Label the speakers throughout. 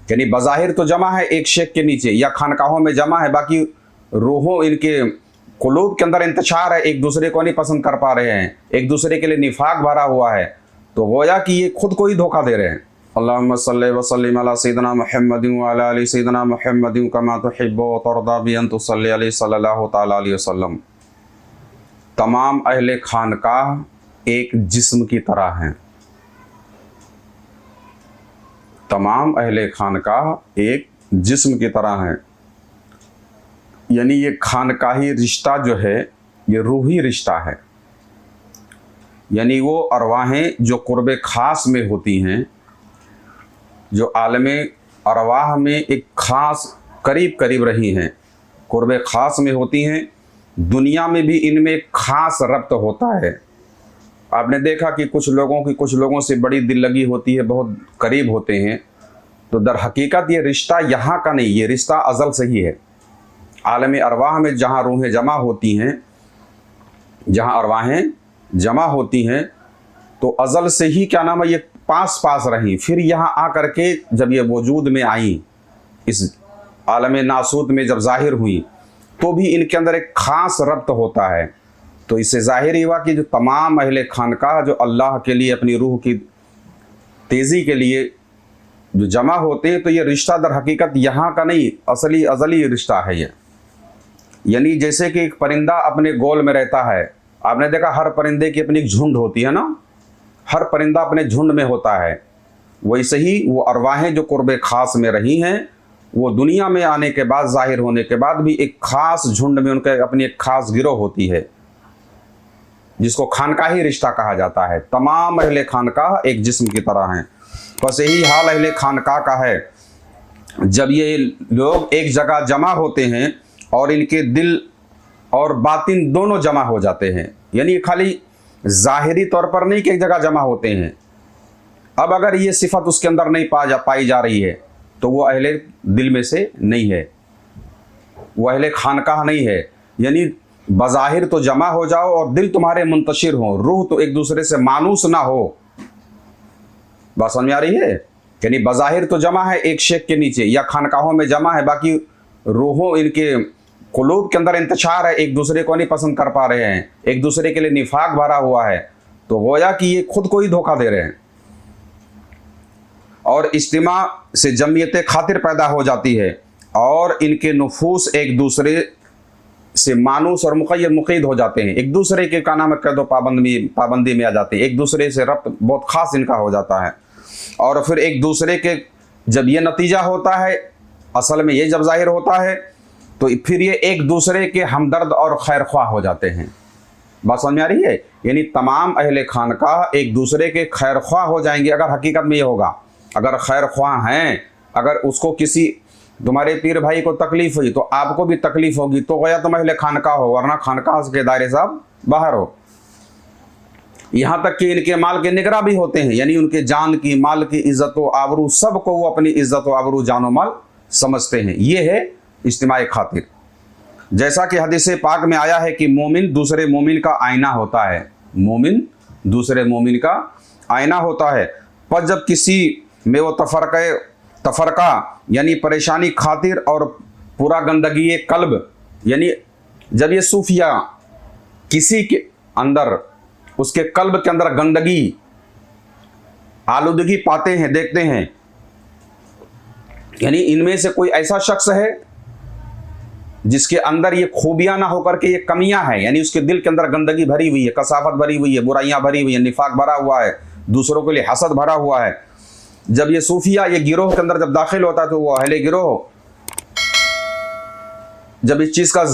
Speaker 1: यानी बज़ाहिर तो जमा है एक शेख के नीचे या खानकाहों में जमा है, बाकी रूहों इनके कुलूब के अंदर इंतशार है, एक दूसरे को नहीं पसंद कर पा रहे हैं, एक दूसरे के लिए निफाक भरा हुआ है, तो गोया कि ये खुद को ही धोखा दे रहे हैं। अल्लाहुम्मा सल्ली व सल्लिम अला सय्यिदिना मुहम्मदिन व अला आलि सय्यिदिना मुहम्मदिन कमा तुहिब्बु व तर्दा बि अन तुसल्ली अलैहि सल्लल्लाहु तआला अलैहि वसल्लम। तमाम अहले खानकाह एक जिस्म की तरह हैं। तमाम अहले खानकाह एक जिस्म की तरह हैं, यानी ये खानकाही रिश्ता जो है ये रूही रिश्ता है। यानी वो अरवाहें जो कुर्ब ख़ास में होती हैं, जो आलम अरवाह में एक ख़ास करीब करीब रही हैं, कुर्ब ख़ास में होती हैं, दुनिया में भी इनमें एक ख़ास रब्त होता है। आपने देखा कि कुछ लोगों की कुछ लोगों से बड़ी दिल लगी होती है, बहुत करीब होते हैं, तो दर हकीकत ये रिश्ता यहाँ का नहीं, ये रिश्ता अज़ल से ही है। आलम अरवाह में जहाँ रूहें जमा होती हैं, जहाँ अरवाहें जमा होती हैं, तो अज़ल से ही क्या नाम है ये पास पास रहीं, फिर यहाँ आकर के जब ये वजूद में आई, इस आलम नासूत में जब ज़ाहिर हुई, तो भी इनके अंदर एक ख़ास रब्त होता है। तो इससे ज़ाहिर ही हुआ कि जो तमाम अहले खानकाह जो अल्लाह के लिए अपनी रूह की तेज़ी के लिए जो जमा होते हैं, तो ये रिश्ता दर हकीकत यहाँ का नहीं, असली अज़ली रिश्ता है ये। यानी जैसे कि एक परिंदा अपने गोल में रहता है, आपने देखा हर परिंदे की अपनी एक झुंड होती है ना, हर परिंदा अपने झुंड में होता है, वैसे ही वो अरवाहें जो कुर्ब ख़ास में रही हैं, वो दुनिया में आने के बाद, ज़ाहिर होने के बाद भी एक ख़ास झुंड में उनके अपनी एक ख़ास गिरोह होती है, जिसको खानकाही रिश्ता कहा जाता है। तमाम अहले खानकाह एक जिस्म की तरह हैं। बस यही हाल अहले खानकाह का है। जब ये लोग एक जगह जमा होते हैं और इनके दिल और बातिन दोनों जमा हो जाते हैं, यानी खाली ज़ाहिरी तौर पर नहीं कि एक जगह जमा होते हैं। अब अगर ये सिफत उसके अंदर नहीं पाई जा रही है, तो वो अहले दिल में से नहीं है, वो अहले खानकाह नहीं है। यानी बज़ाहिर तो जमा हो जाओ और दिल तुम्हारे मुंतशिर हो, रूह तो एक दूसरे से मानूस ना हो। बात समझ में आ रही है? यानी बज़ाहिर तो जमा है एक शेख के नीचे या खानकाहों में जमा है, बाकी रूहों इनके कुलूब के अंदर इंतशार है, एक दूसरे को नहीं पसंद कर पा रहे हैं, एक दूसरे के लिए निफाक भरा हुआ है, तो गोया कि ये खुद को ही धोखा दे रहे हैं। और इज्तिमा से जमीयत खातिर पैदा हो जाती है और इनके नुफूस एक दूसरे से मानूस और मुक़य्यद हो जाते हैं, एक दूसरे के का नाम कैदो पाबंदी में आ जाते हैं, एक दूसरे से रब्त बहुत ख़ास इनका हो जाता है। और फिर एक दूसरे के जब ये नतीजा होता है, असल में ये जब ज़ाहिर होता है, तो फिर ये एक दूसरे के हमदर्द और खैर ख्वाह हो जाते हैं। बात समझ में आ रही है? यानी तमाम अहले खानकाह एक दूसरे के खैर ख्वाह हो जाएंगे अगर हकीकत में ये होगा। अगर खैर ख्वाह हैं, अगर उसको किसी तुम्हारे पीर भाई को तकलीफ़ हुई तो आपको भी तकलीफ़ होगी, तो गोया तुम अहले खानकाह हो, वरना खानकाह के दायरे साहब बाहर हो। यहाँ तक कि इनके माल के निगरां भी होते हैं, यानी उनके जान की, माल की इज़्ज़त व आबरू, सब को वो अपनी इज़्ज़त व आबरू, जान व माल समझते हैं। ये है इज्तिमाए खातिर। जैसा कि हदीस पाक में आया है कि मोमिन दूसरे मोमिन का आईना होता है, मोमिन दूसरे मोमिन का आईना होता है। पर जब किसी में वो तफरका यानी परेशानी खातिर और पूरा गंदगी कल्ब, यानी जब ये सूफिया किसी के अंदर, उसके कल्ब के अंदर गंदगी, आलूदगी पाते हैं, देखते हैं, यानी इनमें से कोई ऐसा शख्स है जिसके अंदर ये खूबियां ना होकर के ये कमियां हैं, यानी उसके दिल के अंदर गंदगी भरी हुई है, कसाफत भरी हुई है, बुराइयां भरी हुई है, निफाक भरा हुआ है, दूसरों के लिए हसद भरा हुआ है। जब ये सूफिया ये गिरोह के अंदर जब दाखिल होता है, तो वो अहले गिरोह जब इस चीज़ का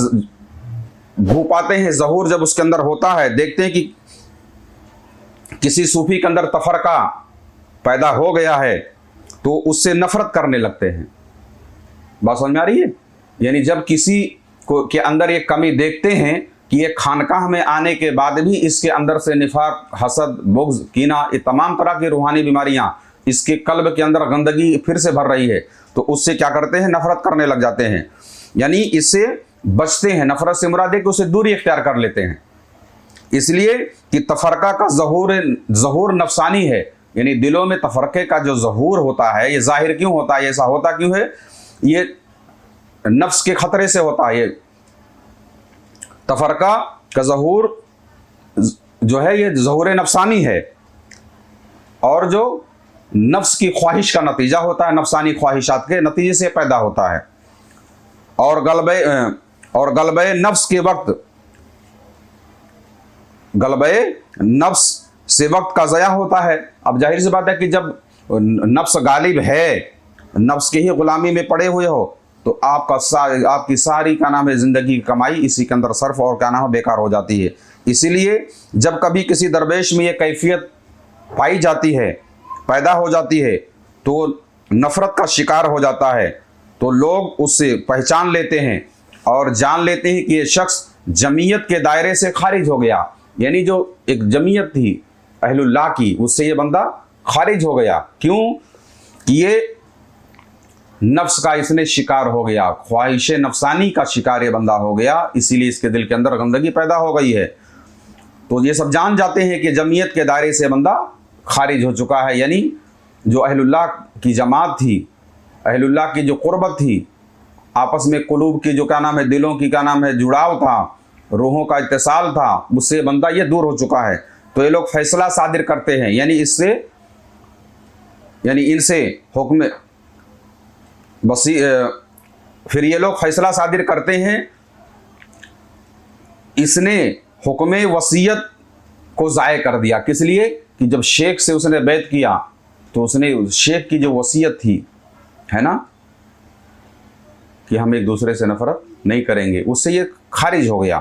Speaker 1: भू पाते हैं, ज़हूर जब उसके अंदर होता है, देखते हैं कि किसी सूफी के अंदर तफरका पैदा हो गया है, तो उससे नफरत करने लगते हैं। बात समझ में आ रही है? यानी जब किसी को के अंदर ये कमी देखते हैं कि ये खानकाह में आने के बाद भी इसके अंदर से निफाक, हसद, बुग़्ज़, कीना, ये तमाम तरह की रूहानी बीमारियां, इसके कल्ब के अंदर गंदगी फिर से भर रही है, तो उससे क्या करते हैं? नफरत करने लग जाते हैं, यानी इससे बचते हैं। नफरत से मुराद है कि उससे दूरी इख्तियार कर लेते हैं, इसलिए कि तफरका का ज़हूर नफसानी है, یعنی دلوں میں تفرقے کا جو ظہور ہوتا ہے، یہ ظاہر کیوں ہوتا ہے، ایسا ہوتا کیوں ہے؟ یہ نفس کے خطرے سے ہوتا ہے۔ یہ تفرقہ کا ظہور جو ہے یہ ظہور نفسانی ہے، اور جو نفس کی خواہش کا نتیجہ ہوتا ہے، نفسانی خواہشات کے نتیجے سے پیدا ہوتا ہے، اور غلبہ نفس کے وقت، غلبہ نفس سے وقت کا ضیاع ہوتا ہے۔ اب ظاہر سی بات ہے کہ جب نفس غالب ہے، نفس کی ہی غلامی میں پڑے ہوئے ہو، تو آپ کی ساری کیا نام ہے زندگی کی کمائی اسی کے اندر صرف اور کیا نام ہے بیکار ہو جاتی ہے۔ اسی لیے جب کبھی کسی درویش میں یہ کیفیت پائی جاتی ہے، پیدا ہو جاتی ہے، تو نفرت کا شکار ہو جاتا ہے، تو لوگ اس سے پہچان لیتے ہیں اور جان لیتے ہیں کہ یہ شخص جمعیت کے دائرے سے خارج ہو گیا، یعنی جو ایک جمعیت تھی اہل اللہ کی، اس سے یہ بندہ خارج ہو گیا۔ کیوں کہ یہ نفس کا اس نے شکار ہو گیا، خواہش نفسانی کا شکار یہ بندہ ہو گیا، اسی لیے اس کے دل کے اندر گندگی پیدا ہو گئی ہے۔ تو یہ سب جان جاتے ہیں کہ جمعیت کے دائرے سے بندہ خارج ہو چکا ہے، یعنی جو اہل اللہ کی جماعت تھی، اہل اللہ کی جو قربت تھی، آپس میں قلوب کی جو کیا نام ہے دلوں کی کیا نام ہے جڑاؤ تھا، روحوں کا اتصال تھا، اس سے بندہ یہ دور ہو چکا ہے۔ تو یہ لوگ فیصلہ صادر کرتے ہیں، یعنی ان سے حکم پھر یہ لوگ فیصلہ صادر کرتے ہیں، اس نے حکم وصیت کو ضائع کر دیا۔ کس لیے کہ جب شیخ سے اس نے بیعت کیا تو اس نے شیخ کی جو وصیت تھی ہے نا کہ ہم ایک دوسرے سے نفرت نہیں کریں گے، اس سے یہ خارج ہو گیا۔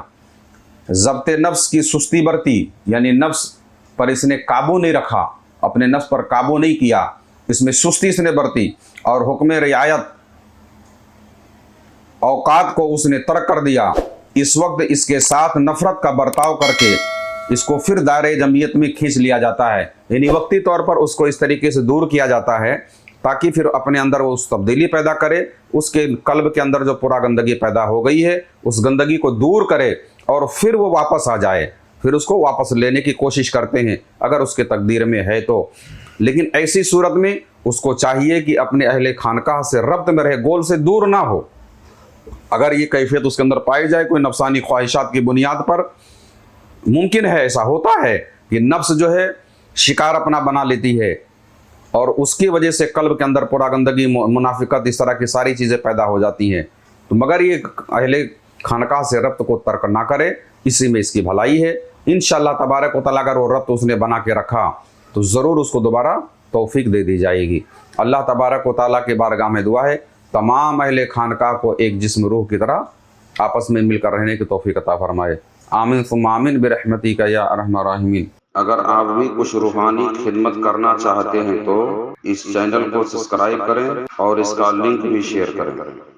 Speaker 1: ضبط نفس کی سستی برتی، یعنی نفس پر اس نے قابو نہیں رکھا، اپنے نفس پر قابو نہیں کیا، اس میں سستی اس نے برتی، اور حکم رعایت اوقات کو اس نے ترک کر دیا۔ اس وقت اس کے ساتھ نفرت کا برتاؤ کر کے اس کو پھر دائرے جمعیت میں کھینچ لیا جاتا ہے، یعنی وقتی طور پر اس کو اس طریقے سے دور کیا جاتا ہے تاکہ پھر اپنے اندر وہ اس تبدیلی پیدا کرے، اس کے قلب کے اندر جو پورا گندگی پیدا ہو گئی ہے اس گندگی کو دور کرے، اور پھر وہ واپس آ جائے، پھر اس کو واپس لینے کی کوشش کرتے ہیں اگر اس کے تقدیر میں ہے تو۔ لیکن ایسی صورت میں اس کو چاہیے کہ اپنے اہل خانقاہ سے ربط میں رہے، گول سے دور نہ ہو۔ اگر یہ کیفیت اس کے اندر پائی جائے کوئی نفسانی خواہشات کی بنیاد پر، ممکن ہے ایسا ہوتا ہے کہ نفس جو ہے شکار اپنا بنا لیتی ہے، اور اس کی وجہ سے قلب کے اندر پورا گندگی، منافقت، اس طرح کی ساری چیزیں پیدا ہو جاتی ہیں، تو مگر یہ اہل خانقاہ سے ربط کو ترک نہ کرے، اسی میں اس کی بھلائی ہے۔ انشاءاللہ تبارک و تعالیٰ اگر وہ ربط اس نے بنا کے رکھا تو ضرور اس کو دوبارہ توفیق دے دی جائے گی۔ اللہ تبارک و تعالیٰ کے بارگاہ میں دعا ہے تمام اہل خانقاہ کو ایک جسم روح کی طرح آپس میں مل کر رہنے کی توفیق عطا فرمائے۔ آمین ثم آمین برحمتک یا ارحم الراحمین۔
Speaker 2: اگر آپ بھی کچھ روحانی خدمت کرنا چاہتے ہیں تو اس چینل کو سبسکرائب کریں اور اس کا لنک بھی شیئر کریں۔